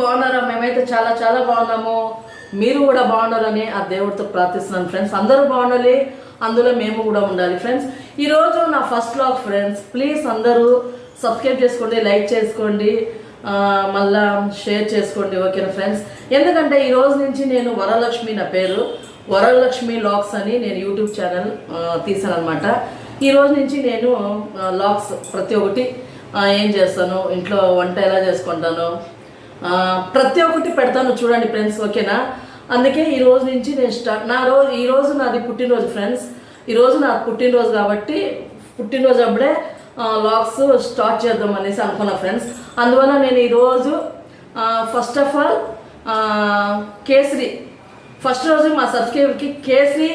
బాగున్నారా? మేమైతే చాలా చాలా బాగున్నాము. మీరు కూడా బాగుండాలని ఆ దేవుడితో ప్రార్థిస్తున్నాను ఫ్రెండ్స్. అందరూ బాగుండాలి, అందులో మేము కూడా ఉండాలి ఫ్రెండ్స్. ఈరోజు నా ఫస్ట్ వ్లాగ్ ఫ్రెండ్స్. ప్లీజ్ అందరూ సబ్స్క్రైబ్ చేసుకోండి, లైక్ చేసుకోండి, మళ్ళా షేర్ చేసుకోండి, ఓకేనా ఫ్రెండ్స్? ఎందుకంటే ఈరోజు నుంచి నేను వరలక్ష్మి, నా పేరు వరలక్ష్మి వ్లాగ్స్ అని నేను యూట్యూబ్ ఛానల్ తీసాను అనమాట. ఈరోజు నుంచి నేను వ్లాగ్స్ ప్రతి ఒక్కటి ఏం చేస్తాను, ఇంట్లో వంట ఎలా చేసుకుంటాను, ప్రతి ఒక్కటి పెడతాను చూడండి ఫ్రెండ్స్, ఓకేనా? అందుకే ఈరోజు నుంచి నేను ఈరోజు నాది పుట్టినరోజు ఫ్రెండ్స్. ఈరోజు నా పుట్టినరోజు కాబట్టి పుట్టినరోజు అప్పుడే వ్లాగ్స్ స్టార్ట్ చేద్దాం అనేసి అనుకున్నా ఫ్రెండ్స్. అందువల్ల నేను ఈరోజు first of all kesari first రోజు మా సబ్స్క్రైబర్కి కేసరి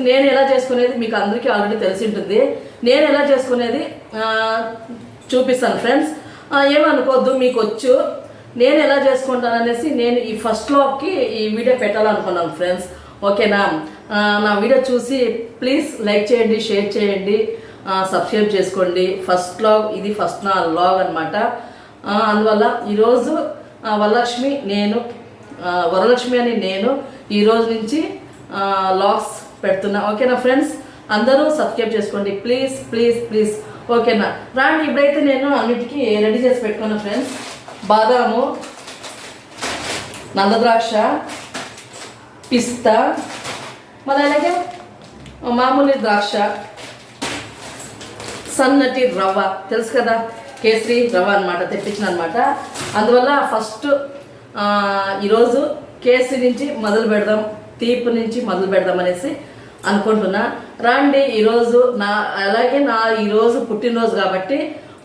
నేను ఎలా చేసుకునేది మీకు అందరికీ ఆల్రెడీ తెలిసి ఉంటుంది. నేను ఎలా చేసుకునేది చూపిస్తాను ఫ్రెండ్స్. ఏమనుకోవద్దు, మీకు వచ్చు నేను ఎలా చేసుకుంటాను అనేసి నేను ఈ ఫస్ట్ వ్లాగ్కి ఈ వీడియో పెట్టాలనుకున్నాను ఫ్రెండ్స్, ఓకేనా? నా వీడియో చూసి ప్లీజ్ లైక్ చేయండి, షేర్ చేయండి, సబ్స్క్రైబ్ చేసుకోండి. ఫస్ట్ వ్లాగ్ ఇది, ఫస్ట్ నా వ్లాగ్ అనమాట. అందువల్ల ఈరోజు వరలక్ష్మి అని నేను ఈరోజు నుంచి వ్లాగ్స్ పెడుతున్నా, ఓకేనా ఫ్రెండ్స్? అందరూ సబ్స్క్రైబ్ చేసుకోండి ప్లీజ్ ప్లీజ్ ప్లీజ్, ఓకేనా? రాండి, ఇప్పుడైతే నేను అన్నిటికీ రెడీ చేసి పెట్టుకున్నా ఫ్రెండ్స్. బాదాము, నల్లద్రాక్ష, పిస్తా, మరి అలాగే మామూలు ద్రాక్ష, సన్నటి రవ్వ, తెలుసు కదా కేసరి రవ్వ అనమాట, తెప్పించిన అనమాట. అందువల్ల ఫస్ట్ ఈరోజు కేసరి నుంచి మొదలు పెడదాం, తీపి నుంచి మొదలు పెడదాం అనేసి అనుకుంటున్నా. రాండి, ఈరోజు ఈరోజు పుట్టినరోజు కాబట్టి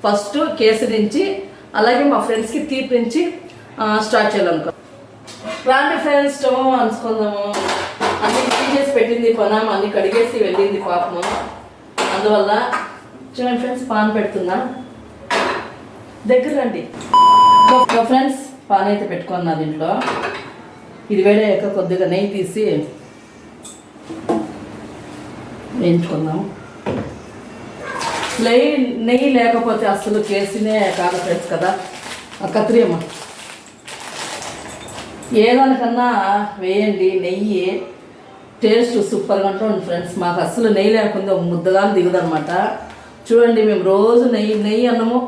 ఫస్ట్ కేసరి నుంచి, అలాగే మా ఫ్రెండ్స్కి తీపి నుంచి స్టార్ట్ చేయాలనుకో. రాండి ఫ్రెండ్స్, స్టవ్ అనుకుందాము. అన్ని క్లీన్ చేసి పెట్టింది కొనాము, అన్ని కడిగేసి వెళ్ళింది పాపము. అందువల్ల చూడండి ఫ్రెండ్స్, పాన్ పెడుతున్నా, దగ్గర రండి ఫ్రెండ్స్. పాన్ అయితే పెట్టుకున్నా దీంట్లో. ఇది వేడయ్యాక కొద్దిగా నెయ్యి తీసి వేయించుకుందాం. నెయ్యి లేకపోతే అసలు కేసినే కాదు ఫ్రెండ్స్ కదా. కత్రి అమ్మ, ఏదానికన్నా వేయండి నెయ్యి, టేస్ట్ సూపర్గా ఉంటుంది ఫ్రెండ్స్. మాకు అసలు నెయ్యి లేకుండా ముద్దగా దిగుదనమాట. చూడండి, మేము రోజు నెయ్యి అన్నము,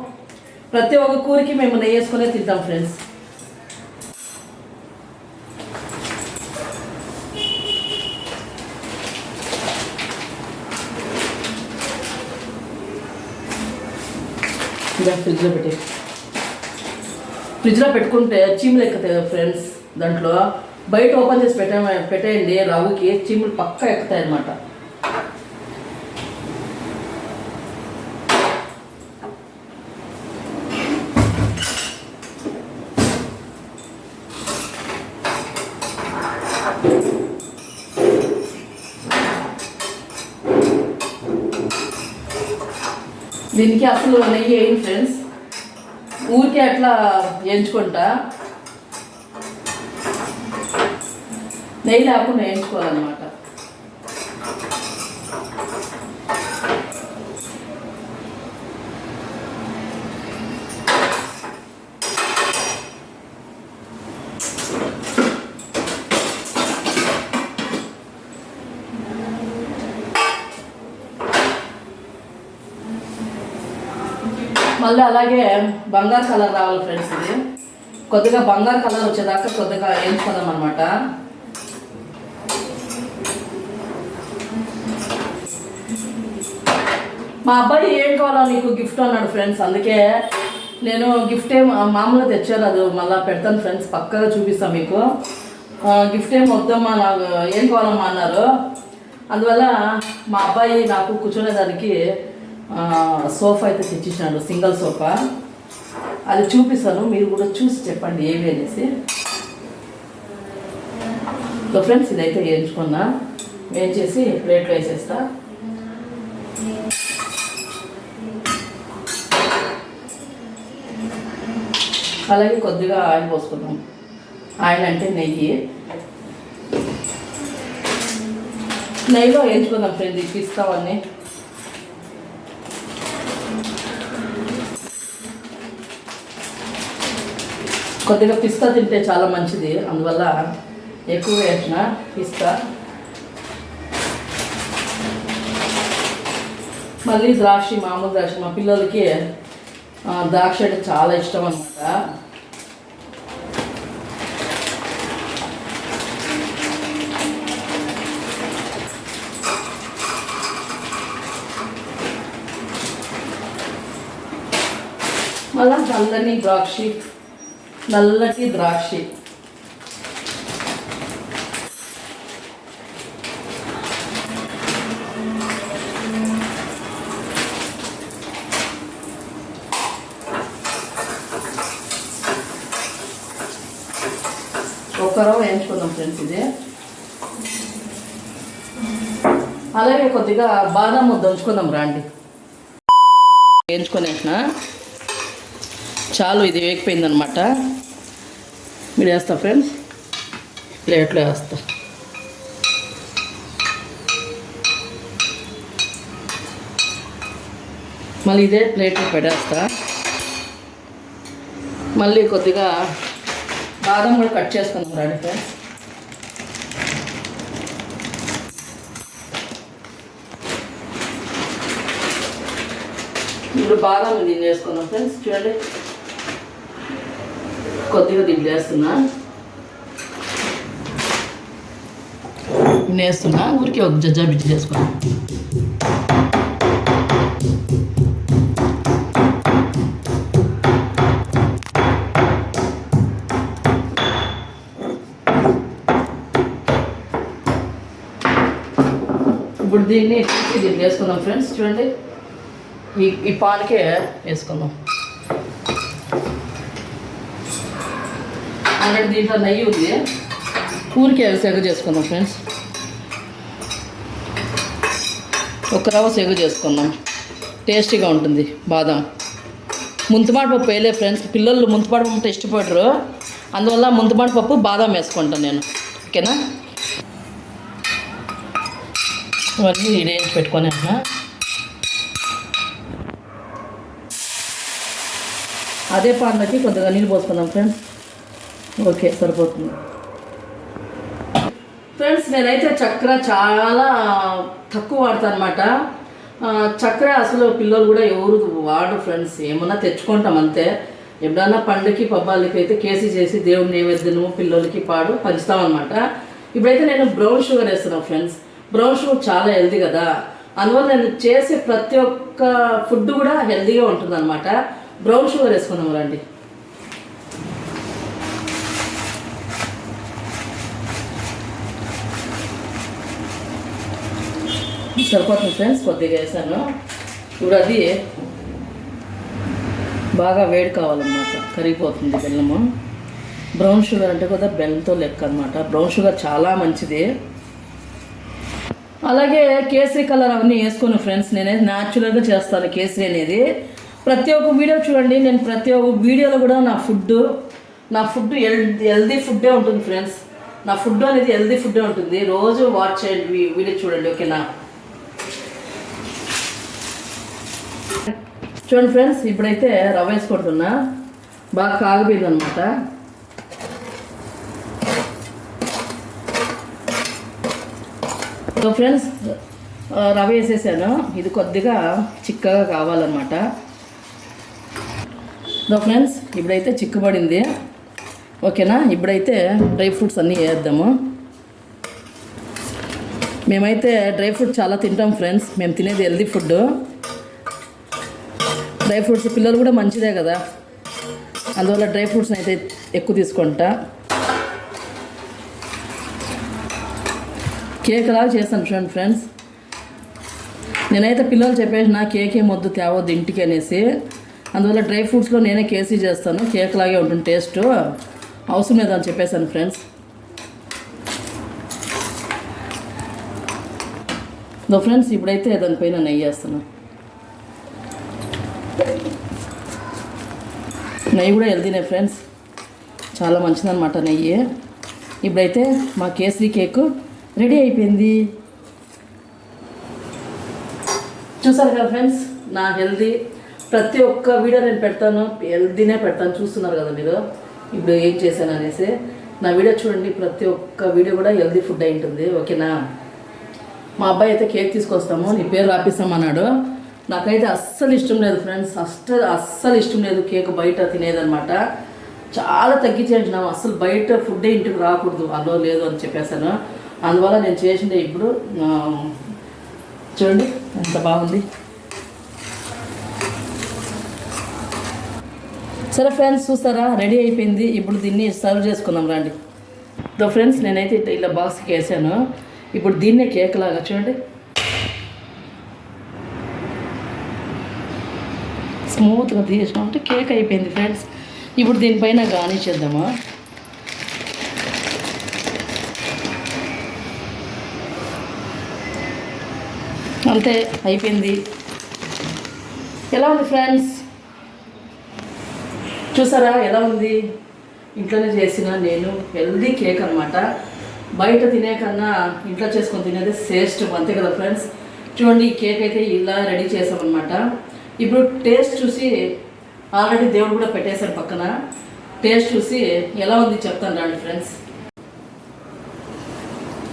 ప్రతి ఒక్క కూరకి మేము నెయ్యి వేసుకునే తింటాం ఫ్రెండ్స్. ఇలా ఫ్రిడ్జ్లో పెట్టుకుంటే చీమలు ఎక్కుతాయి ఫ్రెండ్స్. దాంట్లో బయట ఓపెన్ చేసి పెట్టేయండి, రవ్వకి చీమలు పక్కా ఎక్కుతాయి అన్నమాట. దీనికి అసలు నెయ్యి వేయండి ఫ్రెండ్స్, ఊరికే అట్లా వేయించుకుంటా, నెయ్యి లేకుండా వేయించుకోవాలన్నమాట. మళ్ళీ అలాగే బంగారు కలర్ రావాలి ఫ్రెండ్స్. ఇది కొద్దిగా బంగారు కలర్ వచ్చేదాకా కొద్దిగా వేయించుకుందాం అనమాట. మా అబ్బాయి ఏం కావాలో నీకు గిఫ్ట్ అన్నాడు ఫ్రెండ్స్. అందుకే నేను గిఫ్ట్ మామూలుగా తెచ్చారు, అది మళ్ళీ పెడతాను ఫ్రెండ్స్, పక్కగా చూపిస్తాను మీకు. గిఫ్ట్ వద్దమ్మా, నాకు ఏం కావాలమ్మా అన్నారు. అందువల్ల మా అబ్బాయి నాకు కూర్చునేదానికి సోఫా అయితే తెచ్చిచ్చినాడు, సింగిల్ సోఫా. అది చూపిస్తాను, మీరు కూడా చూసి చెప్పండి ఏమి అనేసి. సో ఫ్రెండ్స్, ఇదైతే వేయించుకున్నా, వేయించేసి ప్లేట్లో వేసేస్తా. అలాగే కొద్దిగా ఆయిల్ పోసుకుందాం. ఆయిల్ అంటే నెయ్యిలో వేయించుకుందాం ఫ్రెండ్స్. ఇది పిస్తావన్నీ కొద్దిగా పిస్తా తింటే చాలా మంచిది, అందువల్ల ఎక్కువ వేసిన పిస్తా. మళ్ళీ ద్రాక్ష, మామూలు ద్రాక్ష. మా పిల్లలకి ద్రాక్ష అంటే చాలా ఇష్టం అన్నమాట. మళ్ళా నల్లటి ద్రాక్ష. ఒక్కరో వేయించుకుందాం ఫ్రెండ్స్ ఇది. అలాగే కొద్దిగా బాదం ముద్ద ఉంచుకుందాం రండి. వేయించుకొనేసిన చాలు, ఇది వేగిపోయిందనమాట. మీరు వేస్తా ఫ్రెండ్స్, ప్లేట్లో వేస్తా. మళ్ళీ ఇదే ప్లేట్లో పెట్టేస్తా. మళ్ళీ కొద్దిగా బాదం కూడా కట్ చేసుకుందాం రండి ఫ్రెండ్స్. ఇప్పుడు బాదం దీన్ని వేసుకుందాం ఫ్రెండ్స్. చూడండి, కొద్దిగా దీన్ని వేస్తున్నా. వేస్తున్నా ఊరికి ఒక జజ్జా బిజ్జి చేసుకున్నాం. ఇప్పుడు దీన్ని వేసుకుందాం ఫ్రెండ్స్. చూడండి, ఈ పాన్కే వేసుకుందాం. ఆల్రెడీ దీంట్లో నెయ్యి ఉంది, ఊరికే సెగ చేసుకుందాం ఫ్రెండ్స్. ఒక రవ్వ సెగ చేసుకుందాం, టేస్టీగా ఉంటుంది. బాదం ముంతమాడి పప్పు వేయలే ఫ్రెండ్స్, పిల్లలు ముంతమాడి పప్పు ఇష్టపడరు, అందువల్ల ముంతమాడి పప్పు బాదం వేసుకుంటాను నేను. ఓకేనా, ఇవన్నీ వేయించి పెట్టుకొని అన్నా. అదే పాన్లకి కొద్దిగా నీళ్ళు పోసుకుందాం ఫ్రెండ్స్. ఓకే, సరిపోతుంది ఫ్రెండ్స్. నేనైతే చక్కెర చాలా తక్కువ వాడతాను అనమాట. చక్కెర అసలు పిల్లలు కూడా ఎవరు వాడరు ఫ్రెండ్స్, ఏమన్నా తెచ్చుకుంటాం అంతే. ఎప్పుడన్నా పండుగకి పబ్బాలకి అయితే కేసీ చేసి దేవుడి నైవేద్యము పిల్లలకి పంచుతామన్నమాట. ఇప్పుడైతే నేను బ్రౌన్ షుగర్ వేస్తున్నాను ఫ్రెండ్స్. బ్రౌన్ షుగర్ చాలా హెల్దీ కదా, అందువల్ల నేను చేసే ప్రతి ఒక్క ఫుడ్ కూడా హెల్దీగా ఉంటుంది అనమాట. బ్రౌన్ షుగర్ వేసుకుందాం రండి. సరిపోతుంది ఫ్రెండ్స్, కొద్దిగా వేసాను. ఇప్పుడు అది బాగా వేడి కావాలన్నమాట, కరిగిపోతుంది బెల్లము. బ్రౌన్ షుగర్ అంటే కూడా బెల్లంతో లెక్క అనమాట. బ్రౌన్ షుగర్ చాలా మంచిది. అలాగే కేసరి కలర్ అవన్నీ వేసుకుని ఫ్రెండ్స్, నేనైతే న్యాచురల్గా చేస్తాను కేసరి అనేది. ప్రతి ఒక్క వీడియో చూడండి, నేను ప్రతి ఒక్క వీడియోలో కూడా నా ఫుడ్ హెల్దీ ఫుడ్డే ఉంటుంది ఫ్రెండ్స్. నా ఫుడ్ అనేది హెల్దీ ఫుడ్డే ఉంటుంది. రోజు వాచ్ చేయండి, వీడియో చూడండి. ఓకేనా, చూడండి ఫ్రెండ్స్. ఇప్పుడైతే రవ్వ వేసుకుంటున్నా, బాగా కాగిపోయింది అనమాట. సో ఫ్రెండ్స్, రవ్వ వేసేసాను. ఇది కొద్దిగా చిక్కగా కావాలన్నమాట. సో ఫ్రెండ్స్, ఇప్పుడైతే చిక్కబడింది. ఓకేనా, ఇప్పుడైతే డ్రై ఫ్రూట్స్ అన్నీ వేద్దాము. మేమైతే డ్రై ఫ్రూట్స్ చాలా తింటాం ఫ్రెండ్స్. మేము తినేది హెల్దీ ఫుడ్. డ్రై ఫ్రూట్స్ పిల్లలు కూడా మంచిదే కదా, అందువల్ల డ్రై ఫ్రూట్స్ని అయితే ఎక్కువ తీసుకుంటా. కేక్ లాగా చేస్తాను చూడండి ఫ్రెండ్స్. నేనైతే పిల్లలు చెప్పేసిన కేక్ ఏం వద్దు తేవద్దు ఇంటికి అనేసి, అందువల్ల డ్రై ఫ్రూట్స్లో నేనే కేసీ చేస్తాను. కేక్ లాగే ఉంటుంది టేస్ట్, అవసరం లేదని చెప్పేశాను ఫ్రెండ్స్. ఫ్రెండ్స్, ఇప్పుడైతే దానిపైన నెయ్యి వేస్తాను. నెయ్యి కూడా హెల్తీనే ఫ్రెండ్స్, చాలా మంచిదన్నమాట నెయ్యి. ఇప్పుడైతే మా కేసరి కేకు రెడీ అయిపోయింది. చూసారు కదా ఫ్రెండ్స్, నా హెల్దీ ప్రతి ఒక్క వీడియో నేను పెడతాను, హెల్దీనే పెడతాను. చూస్తున్నారు కదా మీరు, ఇప్పుడు ఏం చేశాను అనేసి నా వీడియో చూడండి, ప్రతి ఒక్క వీడియో కూడా హెల్దీ ఫుడ్ అయి ఉంటుంది, ఓకేనా. మా అబ్బాయి అయితే కేక్ తీసుకొస్తాము, నీ పేరు రాపిస్తామన్నాడు. నాకైతే అస్సలు ఇష్టం లేదు ఫ్రెండ్స్, అస్సలు ఇష్టం లేదు కేక్ బయట తినేదనమాట. చాలా తగ్గించేసినాము, అస్సలు బయట ఫుడ్ ఇంటికి రాకూడదు, అలో లేదు అని చెప్పేసాను. అందువల్ల నేను చేసిందే ఇప్పుడు చూడండి ఎంత బాగుంది. సరే ఫ్రెండ్స్ చూస్తారా, రెడీ అయిపోయింది. ఇప్పుడు దీన్ని సర్వ్ చేసుకుందాం రండి. ఫ్రెండ్స్ నేనైతే ఇలా బాక్స్కి వేసాను. ఇప్పుడు దీన్నే కేక్ లాగా చూడండి స్మూత్గా తీసినామంటే కేక్ అయిపోయింది ఫ్రెండ్స్. ఇప్పుడు దీనిపైన గార్నిష్ చేద్దామా. అంతే అయిపోయింది. ఎలా ఉంది ఫ్రెండ్స్, చూసారా ఎలా ఉంది? ఇంట్లోనే చేసిన నేను హెల్దీ కేక్ అనమాట. బయట తినే కన్నా ఇంట్లో చేసుకొని తినేది టేస్ట్ అంతే కదా ఫ్రెండ్స్. చూడండి ఈ కేక్ అయితే ఇలా రెడీ చేసామన్నమాట. ఇప్పుడు టేస్ట్ చూసి ఆల్రెడీ దేవుడు కూడా పెట్టేశారు పక్కన. టేస్ట్ చూసి ఎలా ఉంది చెప్తాను రండి ఫ్రెండ్స్.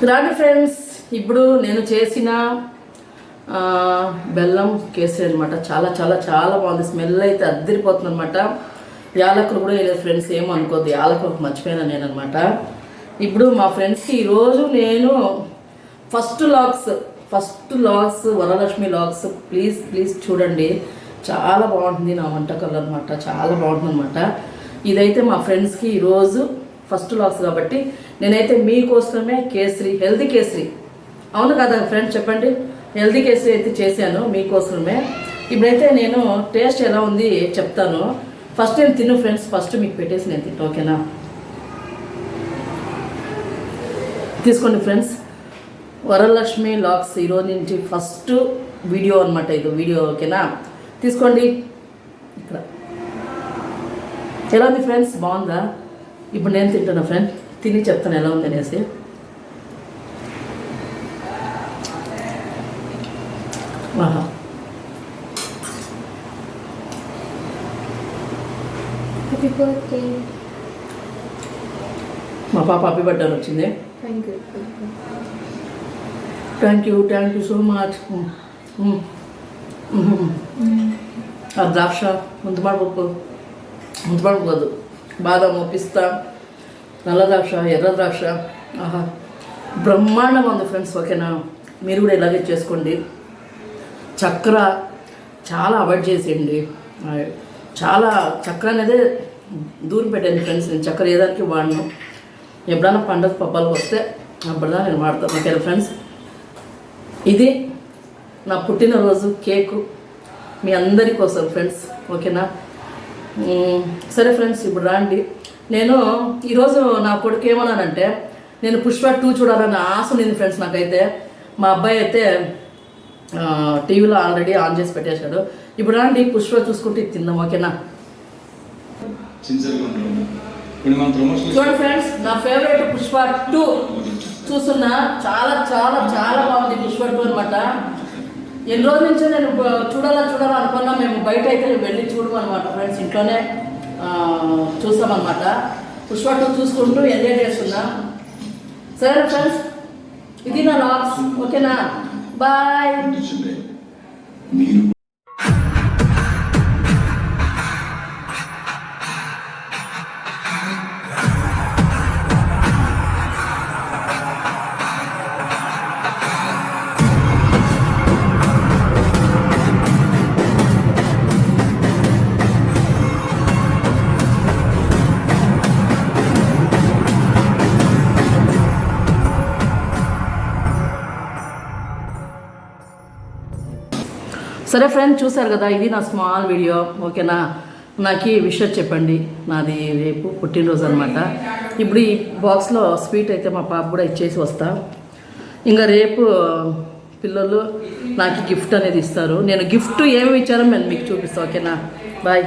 రండి ఫ్రెండ్స్, ఇప్పుడు నేను చేసిన బెల్లం కేసరి అనమాట. చాలా చాలా చాలా బాగుంది, స్మెల్ అయితే అద్దరిపోతుంది అనమాట. యాలకులు కూడా వేయలేదు ఫ్రెండ్స్, ఏమో అనుకోద్దు, యాలకులు మర్చిపోయినా నేను అనమాట. ఇప్పుడు మా ఫ్రెండ్స్కి ఈరోజు నేను first vlogs Varalakshmi vlogs please చూడండి, చాలా బాగుంటుంది నా వంటకాలు అనమాట, చాలా బాగుంటుంది అనమాట. ఇదైతే మా ఫ్రెండ్స్కి ఈరోజు ఫస్ట్ లాగ్స్ కాబట్టి నేనైతే మీకోసమే కేసరి, హెల్దీ కేసరి, అవును కదా ఫ్రెండ్స్ చెప్పండి, హెల్దీ కేసరి అయితే చేశాను మీకోసమే. ఇప్పుడైతే నేను టేస్ట్ ఎలా ఉంది చెప్తాను. ఫస్ట్ నేను తిను ఫ్రెండ్స్, ఫస్ట్ మీకు పెట్టేసి నేను తింటా, ఓకేనా. తీసుకోండి ఫ్రెండ్స్, వరలక్ష్మి లాగ్స్ ఈరోజు నుంచి ఫస్ట్ వీడియో అనమాట, ఇది వీడియో, ఓకేనా. తీసుకోండి. ఇక్కడ ఎలా ఉంది ఫ్రెండ్స్, బాగుందా? ఇప్పుడు నేను తింటున్నా ఫ్రెండ్, తిని చెప్తాను ఎలా ఉంది అనేసి. ఆహా, మా పాప హ్యాపీ బర్త్డే వచ్చింది. Thank you so much. ఆ ద్రాక్ష ముందుపడిపోదు, బాదము, పిస్తా, నల్ల ద్రాక్ష, ఎర్ర ద్రాక్ష, ఆహా బ్రహ్మాండం ఉంది ఫ్రెండ్స్, ఓకేనా. మీరు కూడా ఇలాగే చేసుకోండి. చక్కెర చాలా అవాయిడ్ చేసేయండి, చాలా చక్కెర అనేది దూరం పెట్టండి ఫ్రెండ్స్. నేను చక్కెర ఏదానికి వాడను, ఎప్పుడైనా పండుగ పబ్బాలకు వస్తే అప్పుడుదా నేను వాడతాను, ఓకేనా ఫ్రెండ్స్. ఇది నా పుట్టినరోజు కేకు మీ అందరి కోసం ఫ్రెండ్స్, ఓకేనా. సరే ఫ్రెండ్స్, ఇప్పుడు రండి. నేను ఈరోజు నా కొడుకు ఏమన్నానంటే, నేను పుష్ప 2 చూడాలని ఆశ ఉంది ఫ్రెండ్స్ నాకైతే. మా అబ్బాయి అయితే టీవీలో ఆల్రెడీ ఆన్ చేసి పెట్టేశాడు. ఇప్పుడు రండి పుష్ప చూసుకుంటే తిందాం, ఓకేనా. చూడండి ఫ్రెండ్స్, నా ఫేవరెట్ పుష్ప 2 చూస్తున్నా, చాలా చాలా చాలా బాగుంది పుష్ప 2 అనమాట. ఎన్ని రోజుల నుంచో నేను చూడాలా అనుకున్నా. మేము బయట అయితే వెళ్ళి చూడమన్నమాట ఫ్రెండ్స్, ఇంట్లోనే చూస్తామన్నమాట. పుష్ప 2 చూసుకుంటూ ఎంజాయ్ చేస్తున్నా. సరే ఫ్రెండ్స్, ఇది నా లాగ్స్, ఓకేనా. బాయ్. సరే ఫ్రెండ్స్, చూసారు కదా, ఇది నా స్మాల్ వీడియో, ఓకేనా. నాకు విషయం చెప్పండి, నాది రేపు పుట్టినరోజు అనమాట. ఇప్పుడు ఈ బాక్స్లో స్వీట్ అయితే మా పాప కూడా ఇచ్చేసి వస్తా. ఇంకా రేపు పిల్లలు నాకు గిఫ్ట్ అనేది ఇస్తారు. నేను గిఫ్ట్ ఏమి ఇచ్చారో నేను మీకు చూపిస్తాను, ఓకేనా. బాయ్.